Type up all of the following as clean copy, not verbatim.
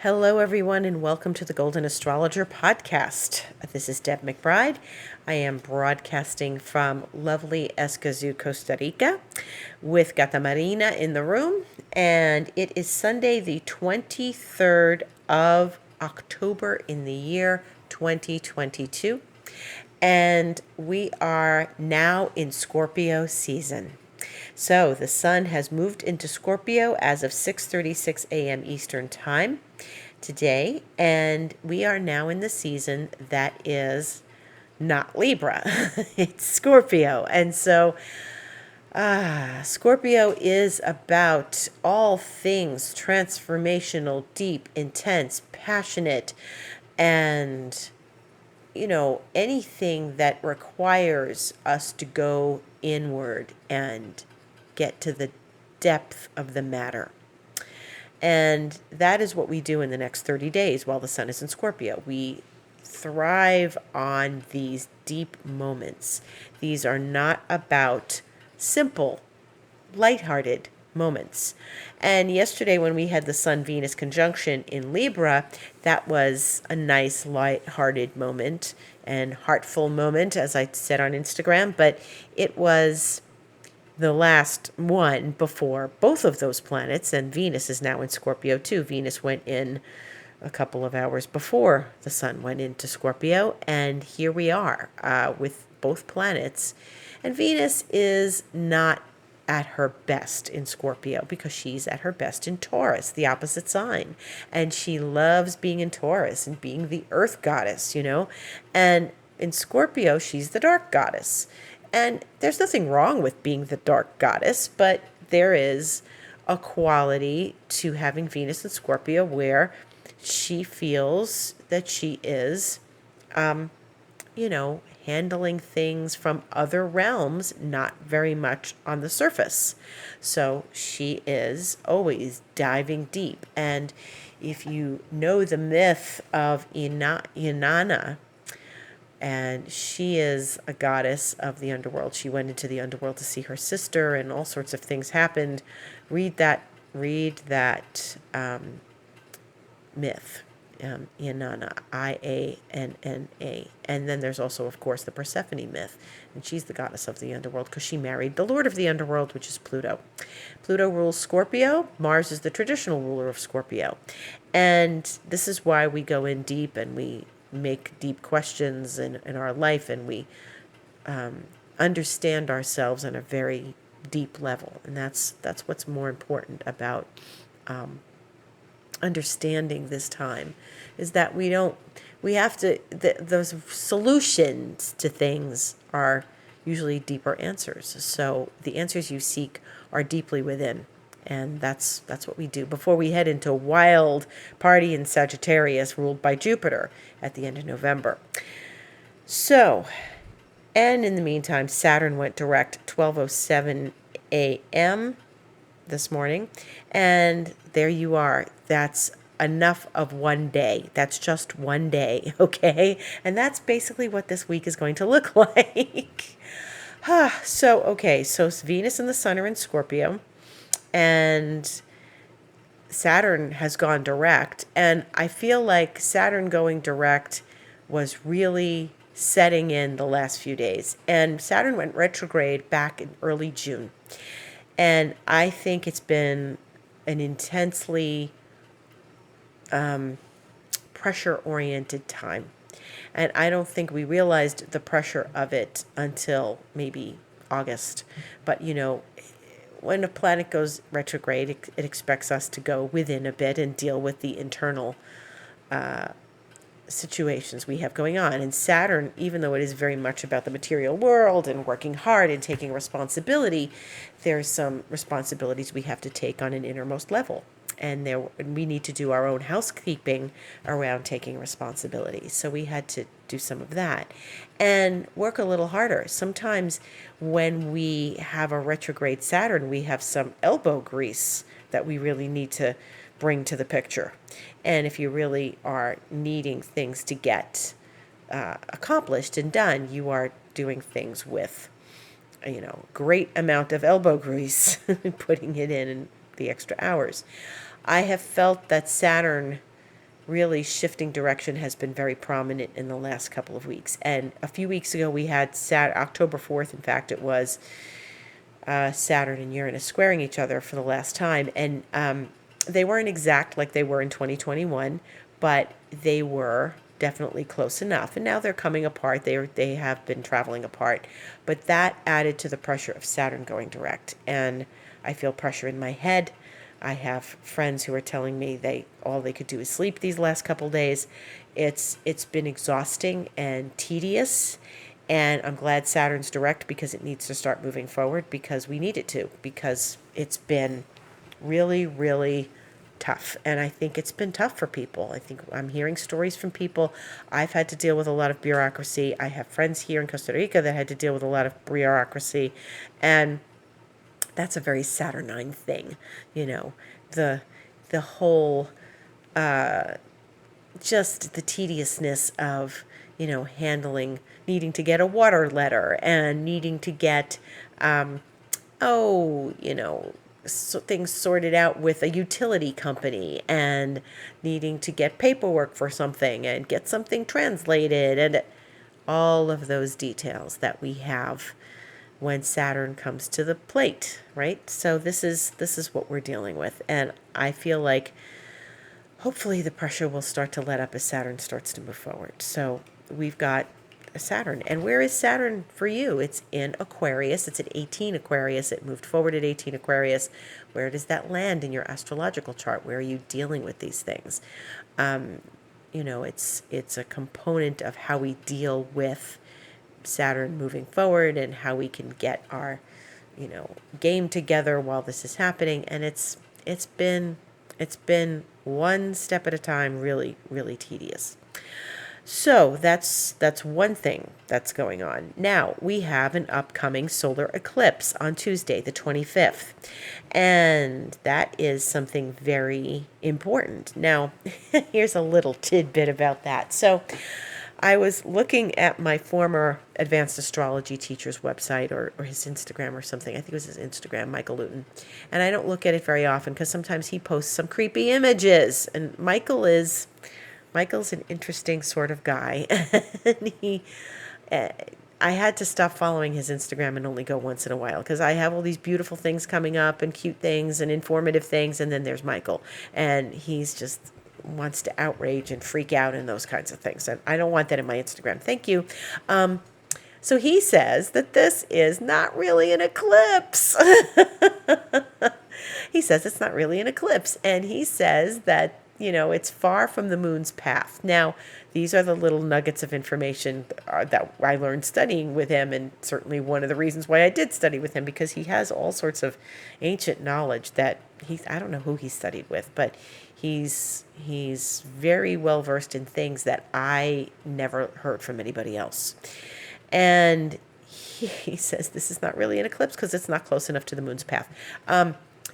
Hello, everyone, and welcome to the Golden Astrologer Podcast. This is Deb McBride. I am broadcasting from lovely Escazú, Costa Rica, with Gata Marina in the room, and it is Sunday, the 23rd of October in the year 2022, and we are now in Scorpio season. So the sun has moved into Scorpio as of 6:36 a.m. Eastern Time today, and we are now in the season that is not Libra. It's Scorpio. And so Scorpio is about all things transformational, deep, intense, passionate, and anything that requires us to go inward and get to the depth of the matter. And that is what we do in the next 30 days while the sun is in Scorpio. We thrive on these deep moments. These are not about simple, lighthearted moments. And yesterday when we had the Sun-Venus conjunction in Libra, that was a nice, lighthearted moment and heartful moment, as I said on Instagram, but it was the last one before both of those planets, and Venus is now in Scorpio too. Venus went in a couple of hours before the sun went into Scorpio, and here we are with both planets. And Venus is not at her best in Scorpio because she's at her best in Taurus, the opposite sign. And she loves being in Taurus and being the earth goddess, And in Scorpio, she's the dark goddess. And there's nothing wrong with being the dark goddess, but there is a quality to having Venus in Scorpio where she feels that she is, handling things from other realms, not very much on the surface. So she is always diving deep. And if you know the myth of Inanna, and she is a goddess of the underworld. She went into the underworld to see her sister, and all sorts of things happened. Read that myth, Inanna, Ianna. And then there's also, of course, the Persephone myth, and she's the goddess of the underworld because she married the lord of the underworld, which is Pluto. Pluto rules Scorpio. Mars is the traditional ruler of Scorpio. And this is why we go in deep and we make deep questions in our life, and we understand ourselves on a very deep level. And that's what's more important about understanding this time, is that those solutions to things are usually deeper answers. So the answers you seek are deeply within. And that's what we do before we head into a wild party in Sagittarius ruled by Jupiter at the end of November. So, and in the meantime, Saturn went direct 12:07 a.m. this morning. And there you are. That's enough of one day. That's just one day, okay? And that's basically what this week is going to look like. So Venus and the Sun are in Scorpio. And Saturn has gone direct. And I feel like Saturn going direct was really setting in the last few days. And Saturn went retrograde back in early June. And I think it's been an intensely pressure-oriented time. And I don't think we realized the pressure of it until maybe August. But, when a planet goes retrograde, it expects us to go within a bit and deal with the internal situations we have going on. And Saturn, even though it is very much about the material world and working hard and taking responsibility, there's some responsibilities we have to take on an innermost level. And we need to do our own housekeeping around taking responsibility. So we had to do some of that and work a little harder. Sometimes when we have a retrograde Saturn, we have some elbow grease that we really need to bring to the picture. And if you really are needing things to get accomplished and done, you are doing things with, great amount of elbow grease and putting it in the extra hours. I have felt that Saturn really shifting direction has been very prominent in the last couple of weeks. And a few weeks ago, we had October 4th, in fact, it was Saturn and Uranus squaring each other for the last time. And they weren't exact like they were in 2021, but they were definitely close enough. And now they're coming apart. They have been traveling apart. But that added to the pressure of Saturn going direct. And I feel pressure in my head. I have friends who are telling me all they could do is sleep these last couple days. It's been exhausting and tedious, and I'm glad Saturn's direct because it needs to start moving forward, because we need it to, because it's been really, really tough. And I think it's been tough for people. I think I'm hearing stories from people. I've had to deal with a lot of bureaucracy. I have friends here in Costa Rica that had to deal with a lot of bureaucracy, and that's a very Saturnine thing, the whole, just the tediousness of, handling, needing to get a water letter and needing to get, things sorted out with a utility company and needing to get paperwork for something and get something translated and all of those details that we have when Saturn comes to the plate, right? So this is what we're dealing with. And I feel like hopefully the pressure will start to let up as Saturn starts to move forward. So we've got a Saturn. And where is Saturn for you? It's in Aquarius. It's at 18 Aquarius. It moved forward at 18 Aquarius. Where does that land in your astrological chart? Where are you dealing with these things? It's a component of how we deal with Saturn moving forward and how we can get our, game together while this is happening. And it's been one step at a time, really, really tedious. So that's one thing that's going on. Now, we have an upcoming solar eclipse on Tuesday, the 25th. And that is something very important. Now, here's a little tidbit about that. So I was looking at my former advanced astrology teacher's website or his Instagram or something. I think it was his Instagram, Michael Luton. And I don't look at it very often because sometimes he posts some creepy images. And Michael's an interesting sort of guy. And I had to stop following his Instagram and only go once in a while because I have all these beautiful things coming up and cute things and informative things. And then there's Michael. And he's just wants to outrage and freak out and those kinds of things. And I don't want that in my Instagram. Thank you. So he says that this is not really an eclipse. He says it's not really an eclipse. And he says that, it's far from the moon's path. Now, these are the little nuggets of information that I learned studying with him, and certainly one of the reasons why I did study with him, because he has all sorts of ancient knowledge that I don't know who he studied with, but he's very well versed in things that I never heard from anybody else. And he says this is not really an eclipse because it's not close enough to the moon's path,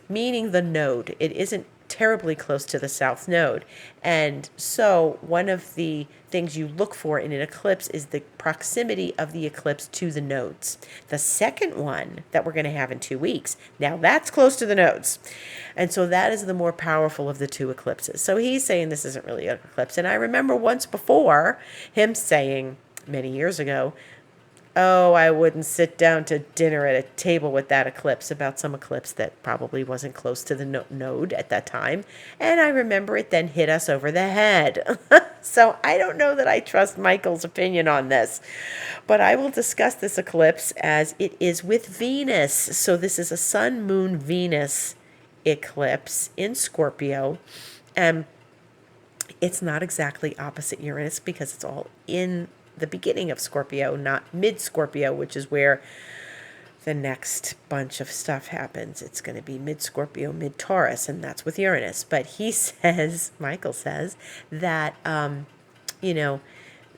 meaning the node. It isn't terribly close to the south node. And so one of the things you look for in an eclipse is the proximity of the eclipse to the nodes. The second one that we're going to have in 2 weeks, now that's close to the nodes. And so that is the more powerful of the two eclipses. So he's saying this isn't really an eclipse. And I remember once before him saying many years ago, oh, I wouldn't sit down to dinner at a table with that eclipse, about some eclipse that probably wasn't close to the node at that time. And I remember it then hit us over the head. So I don't know that I trust Michael's opinion on this, but I will discuss this eclipse as it is with Venus. So this is a Sun, Moon, Venus eclipse in Scorpio. And it's not exactly opposite Uranus because it's all in the beginning of Scorpio, not mid-Scorpio, which is where the next bunch of stuff happens. It's going to be mid-Scorpio, mid-Taurus, and that's with Uranus. But he says, Michael says, that,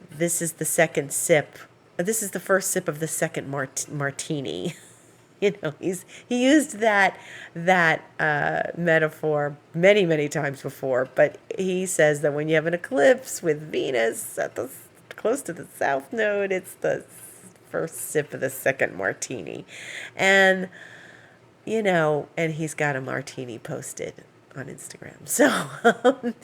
this is the second sip. This is the first sip of the second martini. He used that metaphor many, many times before. But he says that when you have an eclipse with Venus at the close to the south node, it's the first sip of the second martini. And, and he's got a martini posted on Instagram. So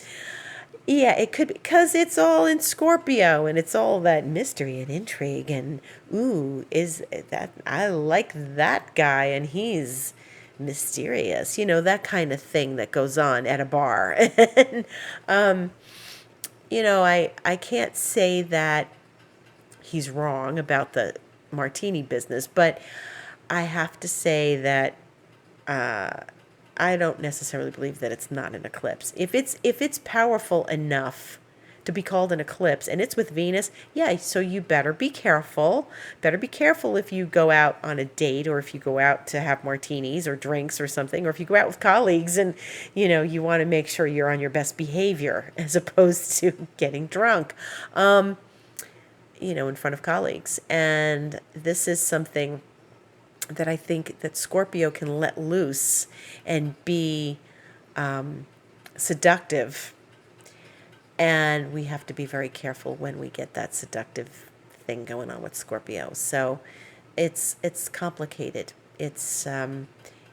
Yeah, it could be because it's all in Scorpio and it's all that mystery and intrigue and ooh, is that I like that guy and he's mysterious, that kind of thing that goes on at a bar. And I can't say that he's wrong about the martini business, but I have to say that I don't necessarily believe that it's not an eclipse. If it's powerful enough to be called an eclipse and it's with Venus, yeah, so you better be careful. Better be careful if you go out on a date or if you go out to have martinis or drinks or something, or if you go out with colleagues and you want to make sure you're on your best behavior as opposed to getting drunk. In front of colleagues. And this is something that I think that Scorpio can let loose and be seductive. And we have to be very careful when we get that seductive thing going on with Scorpio. So it's complicated. It's an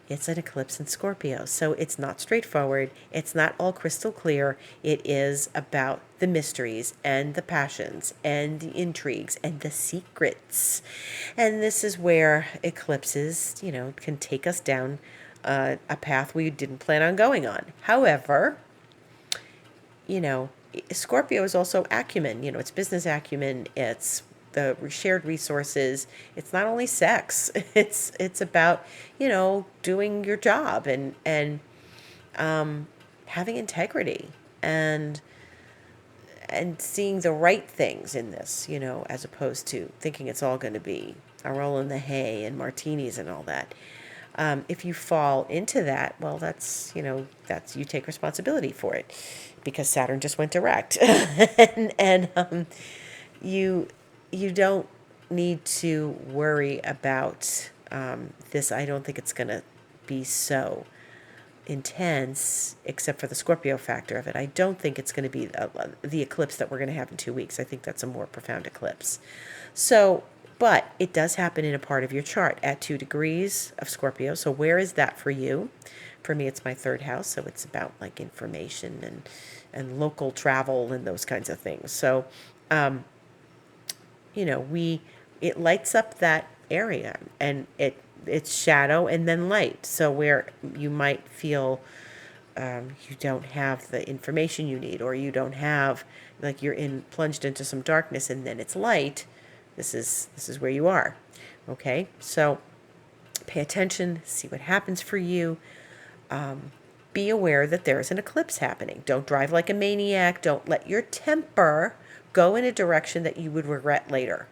eclipse in Scorpio. So it's not straightforward. It's not all crystal clear. It is about the mysteries and the passions and the intrigues and the secrets. And this is where eclipses, can take us down a path we didn't plan on going on. However, Scorpio is also acumen. It's business acumen. It's the shared resources. It's not only sex. It's about doing your job and having integrity and seeing the right things in this. As opposed to thinking it's all going to be a roll in the hay and martinis and all that. If you fall into that, well, that's you take responsibility for it, because Saturn just went direct, and you don't need to worry about this. I don't think it's going to be so intense, except for the Scorpio factor of it. I don't think it's going to be the eclipse that we're going to have in 2 weeks. I think that's a more profound eclipse. So, but it does happen in a part of your chart at 2 degrees of Scorpio. So where is that for you? For me, it's my third house. So it's about like information and local travel and those kinds of things. So, it lights up that area, and it's shadow and then light. So where you might feel you don't have the information you need, or you don't have, like, you're plunged into some darkness and then it's light. This is where you are. Okay, so pay attention, see what happens for you. Be aware that there is an eclipse happening. Don't drive like a maniac. Don't let your temper go in a direction that you would regret later.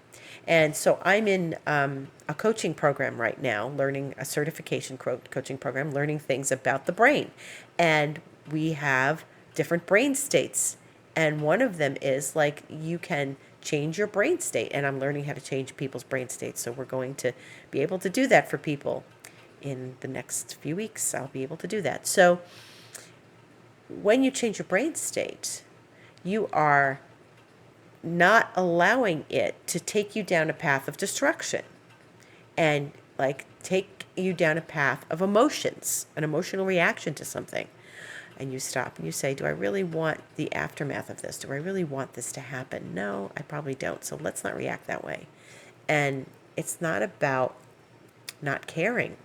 And so I'm in a coaching program right now, learning a certification coaching program, learning things about the brain. And we have different brain states. And one of them is like you can change your brain state. And I'm learning how to change people's brain states. So we're going to be able to do that for people in the next few weeks. I'll be able to do that. So when you change your brain state, you are not allowing it to take you down a path of destruction and like take you down a path of emotions, an emotional reaction to something. And you stop and you say, do I really want the aftermath of this? Do I really want this to happen? No, I probably don't. So let's not react that way. And it's not about not caring.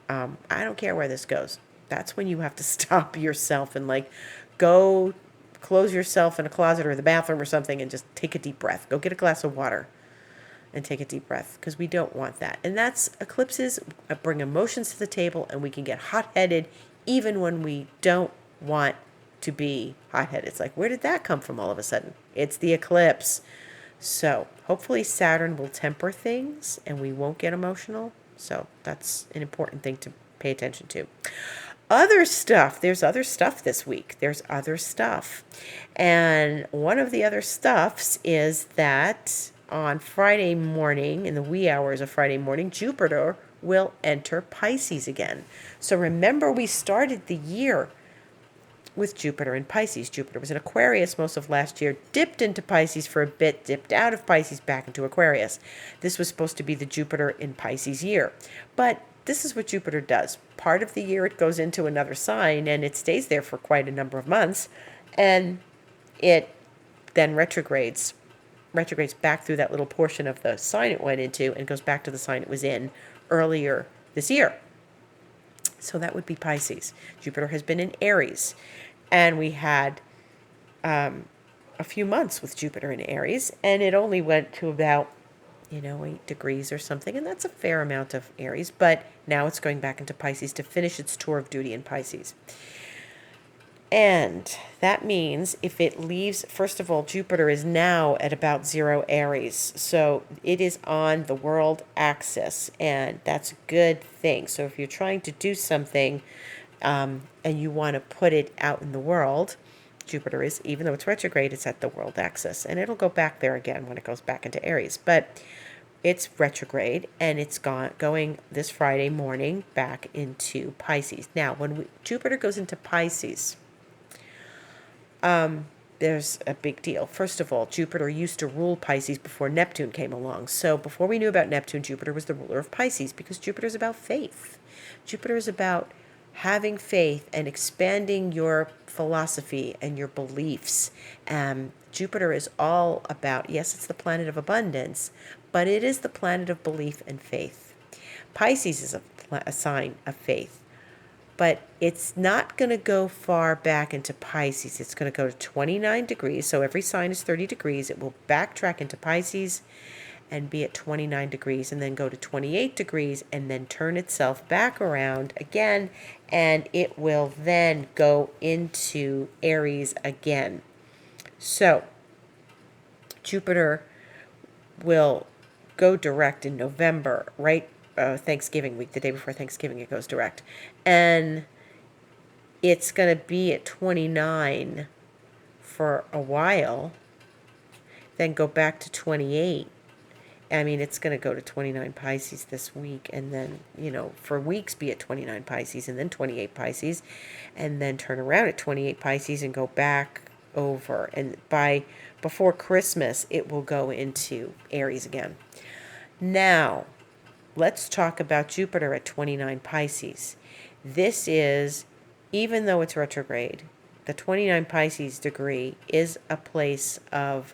I don't care where this goes. That's when you have to stop yourself and like go close yourself in a closet or the bathroom or something and just take a deep breath. Go get a glass of water and take a deep breath, because we don't want that. And that's eclipses bring emotions to the table, and we can get hot-headed even when we don't want to be hot-headed. It's like, where did that come from all of a sudden? It's the eclipse. So hopefully Saturn will temper things and we won't get emotional. So that's an important thing to pay attention to. Other stuff. There's other stuff this week. There's other stuff. And one of the other stuffs is that on Friday morning, in the wee hours of Friday morning, Jupiter will enter Pisces again. So remember, we started the year with Jupiter in Pisces. Jupiter was in Aquarius most of last year, dipped into Pisces for a bit, dipped out of Pisces back into Aquarius. This was supposed to be the Jupiter in Pisces year. But this is what Jupiter does. Part of the year it goes into another sign and it stays there for quite a number of months. And it then retrogrades back through that little portion of the sign it went into and goes back to the sign it was in earlier this year. So that would be Pisces. Jupiter has been in Aries, and we had a few months with Jupiter in Aries, and it only went to about 8 degrees or something, and that's a fair amount of Aries, but now it's going back into Pisces to finish its tour of duty in Pisces. And that means if it leaves, first of all, Jupiter is now at about 0 Aries. So it is on the world axis, and that's a good thing. So if you're trying to do something and you want to put it out in the world, Jupiter is, even though it's retrograde, it's at the world axis. And it'll go back there again when it goes back into Aries. But it's retrograde, and it's going this Friday morning back into Pisces. Now, when Jupiter goes into Pisces, there's a big deal. First of all, Jupiter used to rule Pisces before Neptune came along. So before we knew about Neptune, Jupiter was the ruler of Pisces, because Jupiter is about faith. Jupiter is about having faith and expanding your philosophy and your beliefs. Jupiter is all about, yes, it's the planet of abundance, but it is the planet of belief and faith. Pisces is a sign of faith. But it's not going to go far back into Pisces. It's going to go to 29 degrees. So every sign is 30 degrees. It will backtrack into Pisces and be at 29 degrees, and then go to 28 degrees, and then turn itself back around again. And it will then go into Aries again. So Jupiter will go direct in November, right? Thanksgiving week, the day before Thanksgiving, it goes direct. And it's going to be at 29 for a while, then go back to 28. I mean, it's going to go to 29 Pisces this week, and then, for weeks be at 29 Pisces, and then 28 Pisces, and then turn around at 28 Pisces and go back over. And before Christmas, it will go into Aries again. Now, let's talk about Jupiter at 29 Pisces. This is, even though it's retrograde, the 29 Pisces degree is a place of,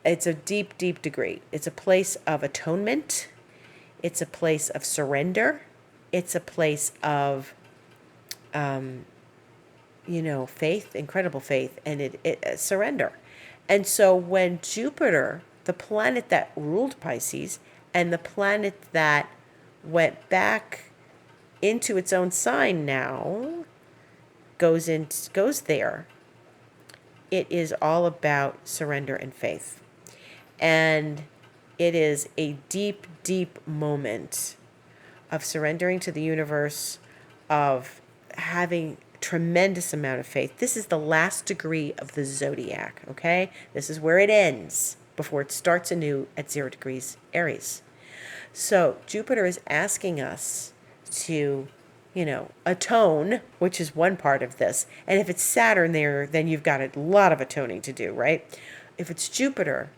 it's a deep, deep degree. It's a place of atonement. It's a place of surrender. It's a place of, faith, incredible faith, and it surrender. And so when Jupiter, the planet that ruled Pisces, and the planet that went back into its own sign now goes there, it is all about surrender and faith. And it is a deep, deep moment of surrendering to the universe, of having tremendous amount of faith. This is the last degree of the zodiac, okay? This is where it ends before it starts anew at 0 degrees Aries. So Jupiter is asking us to, atone, which is one part of this. And if it's Saturn there, then you've got a lot of atoning to do, right? If it's Jupiter,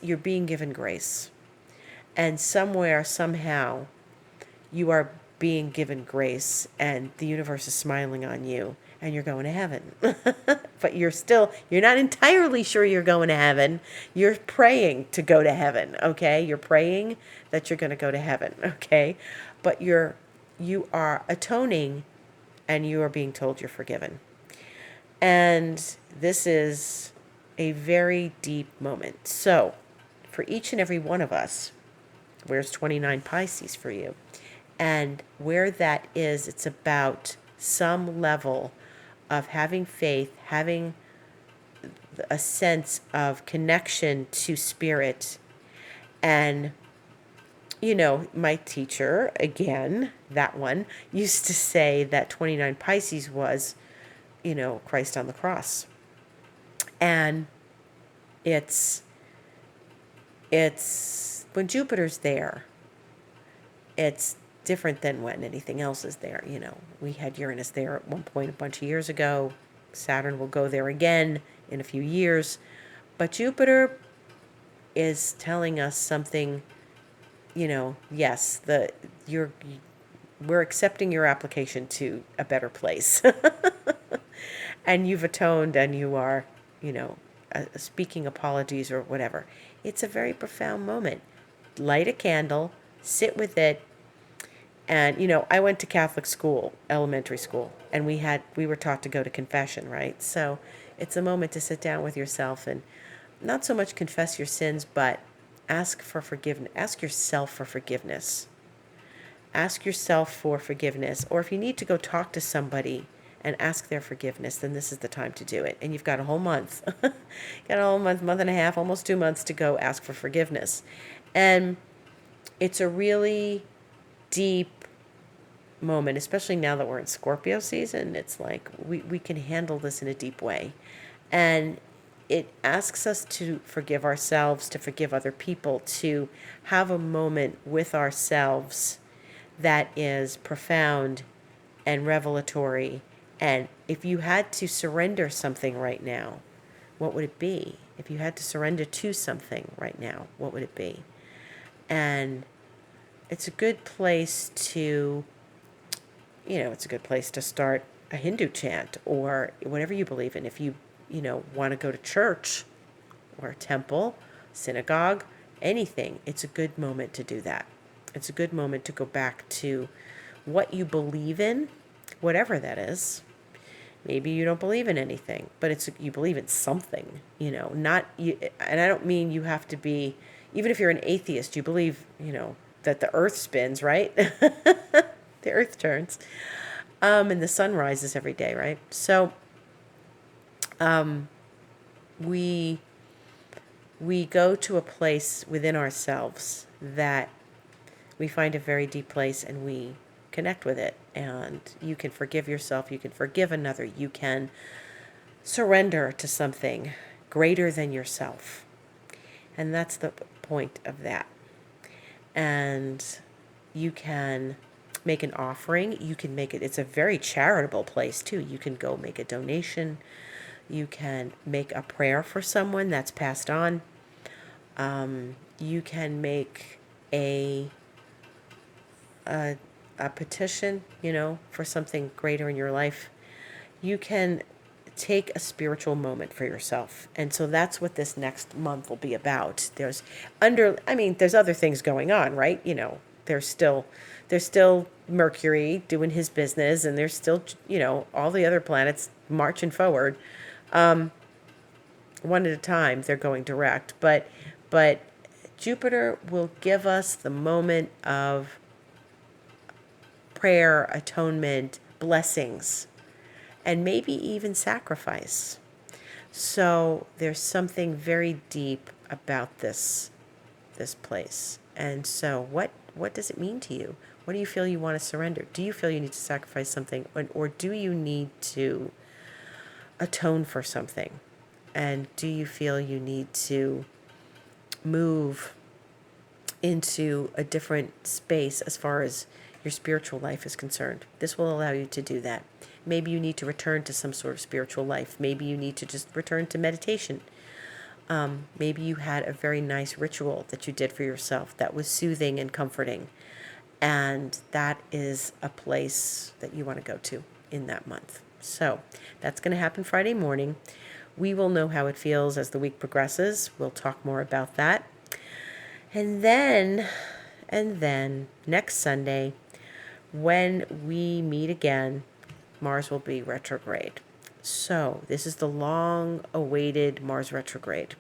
you're being given grace. And somewhere, somehow, you are being given grace, and the universe is smiling on you, and you're going to heaven. But you're not entirely sure you're going to heaven. You're praying to go to heaven, okay? You're praying that you're going to go to heaven, okay? But you are atoning, and you are being told you're forgiven. And this is a very deep moment. So, for each and every one of us, where's 29 Pisces for you? And where that is, it's about some level of having faith, having a sense of connection to spirit. And, my teacher, again, that one, used to say that 29 Pisces was, Christ on the cross. And it's when Jupiter's there, it's different than when anything else is there. We had Uranus there at one point a bunch of years ago. Saturn will go there again in a few years. But Jupiter is telling us something, yes, we're accepting your application to a better place. And you've atoned, and you are speaking apologies or whatever. It's a very profound moment. Light a candle, sit with it. And, I went to Catholic school, elementary school, and we were taught to go to confession, right? So it's a moment to sit down with yourself and not so much confess your sins, but ask for forgiveness. Ask yourself for forgiveness. Ask yourself for forgiveness. Or if you need to go talk to somebody and ask their forgiveness, then this is the time to do it. And you've got a whole month. Got a whole month and a half, almost 2 months to go ask for forgiveness. And it's a really deep moment, especially now that we're in Scorpio season. It's like we can handle this in a deep way. And it asks us to forgive ourselves, to forgive other people, to have a moment with ourselves that is profound and revelatory. And if you had to surrender something right now, what would it be? If you had to surrender to something right now, what would it be? And it's a good place to, it's a good place to start a Hindu chant or whatever you believe in. If you, want to go to church or a temple, synagogue, anything, it's a good moment to do that. It's a good moment to go back to what you believe in, whatever that is. Maybe you don't believe in anything, but you believe in something, not you. And I don't mean you have to be, even if you're an atheist, you believe, that the earth spins, right? The earth turns, and the sun rises every day, right? So, we go to a place within ourselves that we find a very deep place and we connect with it. And you can forgive yourself. You can forgive another. You can surrender to something greater than yourself. And that's the point of that. And you can make an offering. You can make it. It's a very charitable place too. You can go make a donation. You can make a prayer for someone that's passed on. You can make a petition, for something greater in your life. You can take a spiritual moment for yourself. And so that's what this next month will be about. There's other things going on, right? There's still Mercury doing his business, and there's still, all the other planets marching forward. One at a time, they're going direct. But Jupiter will give us the moment of prayer, atonement, blessings, and maybe even sacrifice. So there's something very deep about this place. And so what does it mean to you? What do you feel you want to surrender? Do you feel you need to sacrifice something, or do you need to atone for something? And do you feel you need to move into a different space as far as your spiritual life is concerned? This will allow you to do that. Maybe you need to return to some sort of spiritual life. Maybe you need to just return to meditation. Maybe you had a very nice ritual that you did for yourself that was soothing and comforting. And that is a place that you want to go to in that month. So that's going to happen Friday morning. We will know how it feels as the week progresses. We'll talk more about that. And then next Sunday, when we meet again, Mars will be retrograde. So this is the long-awaited Mars retrograde.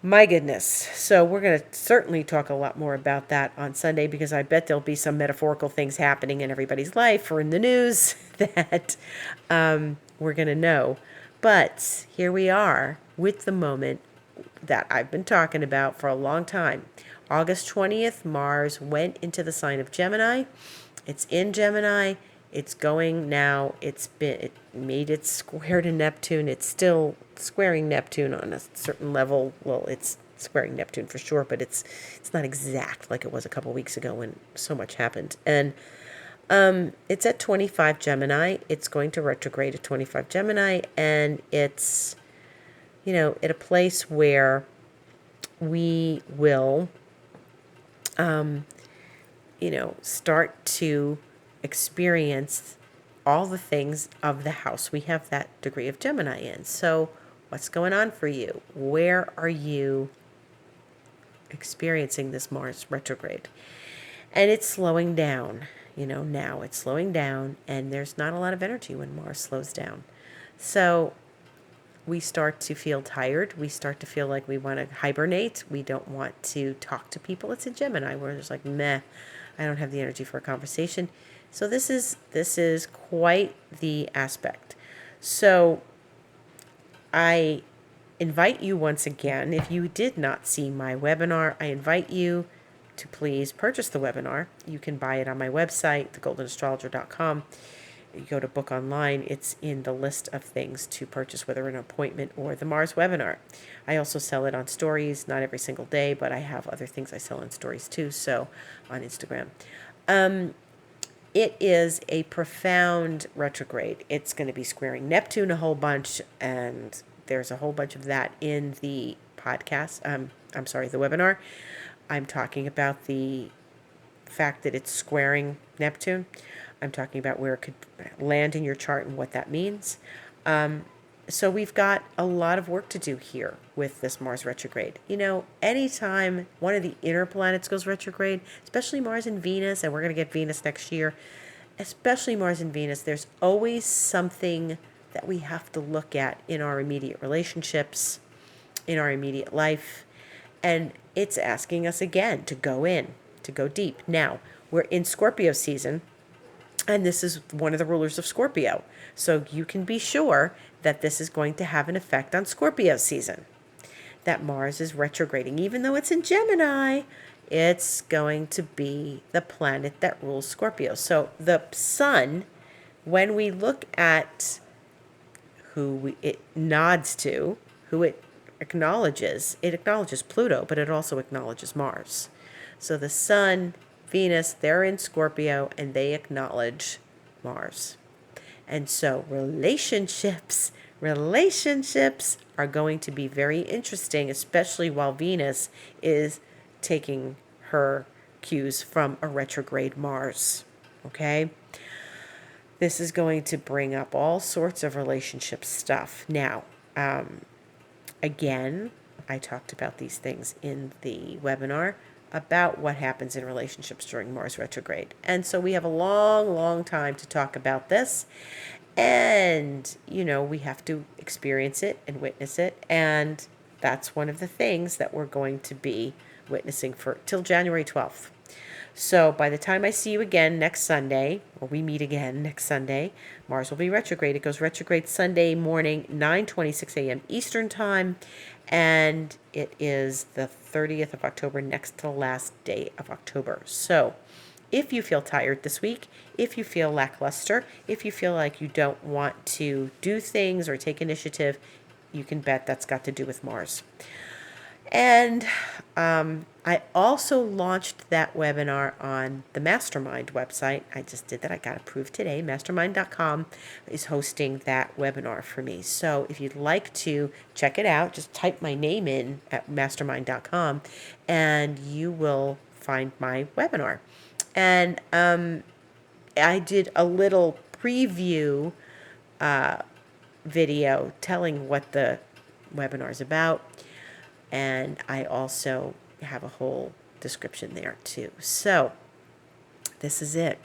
My goodness. So we're going to certainly talk a lot more about that on Sunday, because I bet there'll be some metaphorical things happening in everybody's life or in the news that we're going to know. But here we are with the moment that I've been talking about for a long time. August 20th, Mars went into the sign of Gemini. It's in Gemini. It's going now. It made its square to Neptune. It's still squaring Neptune on a certain level. Well, it's squaring Neptune for sure, but it's not exact like it was a couple weeks ago when so much happened. And it's at 25 Gemini. It's going to retrograde at 25 Gemini, and it's, at a place where we will, start to experience all the things of the house we have that degree of Gemini in. So what's going on for you? Where are you experiencing this Mars retrograde? And it's slowing down. Now it's slowing down, and there's not a lot of energy when Mars slows down. So we start to feel tired. We start to feel like we want to hibernate. We don't want to talk to people. It's a Gemini where it's like, meh, I don't have the energy for a conversation. So this is quite the aspect. So I invite you once again, if you did not see my webinar, I invite you to please purchase the webinar. You can buy it on my website, thegoldenastrologer.com. You go to book online, it's in the list of things to purchase, whether an appointment or the Mars webinar. I also sell it on stories, not every single day, but I have other things I sell on stories too, so on Instagram. It is a profound retrograde. It's going to be squaring Neptune a whole bunch, and there's a whole bunch of that in the podcast. The webinar. I'm talking about the fact that it's squaring Neptune. I'm talking about where it could land in your chart and what that means. So we've got a lot of work to do here with this Mars retrograde. Anytime one of the inner planets goes retrograde, especially Mars and Venus, and we're going to get Venus next year, especially Mars and Venus, there's always something that we have to look at in our immediate relationships, in our immediate life. And it's asking us again to go in, to go deep. Now, we're in Scorpio season, and this is one of the rulers of Scorpio. So you can be sure that this is going to have an effect on Scorpio season. That Mars is retrograding. Even though it's in Gemini, it's going to be the planet that rules Scorpio. So the sun, when we look at who it nods to, who it acknowledges Pluto, but it also acknowledges Mars. So the sun, Venus, they're in Scorpio, and they acknowledge Mars. And so relationships are going to be very interesting, especially while Venus is taking her cues from a retrograde Mars. Okay? This is going to bring up all sorts of relationship stuff. Now, again, I talked about these things in the webinar about what happens in relationships during Mars retrograde. And so we have a long, long time to talk about this. And, we have to experience it and witness it. And that's one of the things that we're going to be witnessing till January 12th. So by the time I see you again next Sunday, or we meet again next Sunday, Mars will be retrograde. It goes retrograde Sunday morning, 9:26 a.m. Eastern Time, and it is the 30th of October, next to the last day of October. So if you feel tired this week, if you feel lackluster, if you feel like you don't want to do things or take initiative, you can bet that's got to do with Mars. And I also launched that webinar on the Mastermind website. I just did that. I got approved today. Mastermind.com is hosting that webinar for me. So if you'd like to check it out, just type my name in at mastermind.com and you will find my webinar. And I did a little preview video telling what the webinar is about. And I also have a whole description there too. So this is it.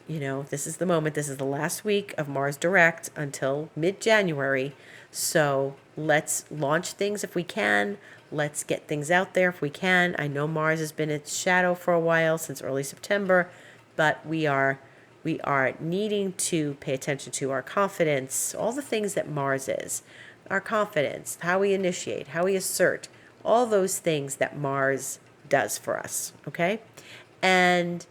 This is the moment. This is the last week of Mars Direct until mid-January. So let's launch things if we can. Let's get things out there if we can. I know Mars has been its shadow for a while, since early September, but we are needing to pay attention to our confidence, all the things that Mars is. Our confidence, how we initiate, how we assert, all those things that Mars does for us, okay? And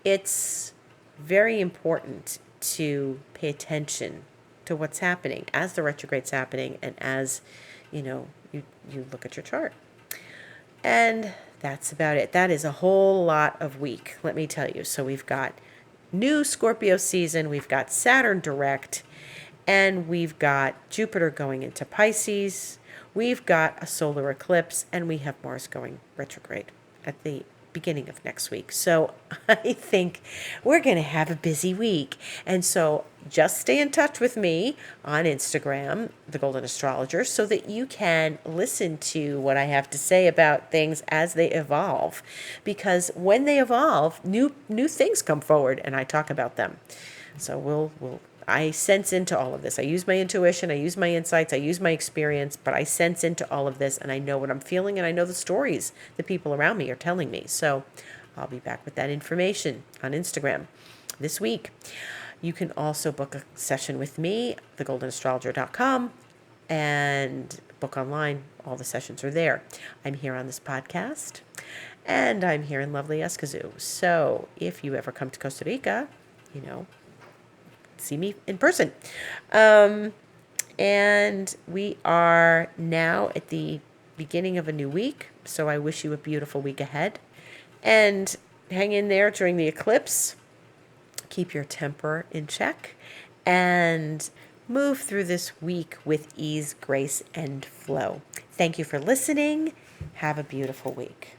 it's very important to pay attention to what's happening as the retrograde's happening and as, you look at your chart. And that's about it. That is a whole lot of week, let me tell you. So we've got new Scorpio season, we've got Saturn direct, and we've got Jupiter going into Pisces. We've got a solar eclipse, and we have Mars going retrograde at the beginning of next week. So I think we're going to have a busy week. And so just stay in touch with me on Instagram, The Golden Astrologer, so that you can listen to what I have to say about things as they evolve. Because when they evolve, new things come forward and I talk about them. So I sense into all of this. I use my intuition, I use my insights, I use my experience, but I sense into all of this and I know what I'm feeling and I know the stories the people around me are telling me. So I'll be back with that information on Instagram this week. You can also book a session with me, thegoldenastrologer.com, and book online. All the sessions are there. I'm here on this podcast, and I'm here in lovely Escazú. So if you ever come to Costa Rica, see me in person. And we are now at the beginning of a new week, so I wish you a beautiful week ahead. And hang in there during the eclipse. Keep your temper in check and move through this week with ease, grace, and flow. Thank you for listening. Have a beautiful week.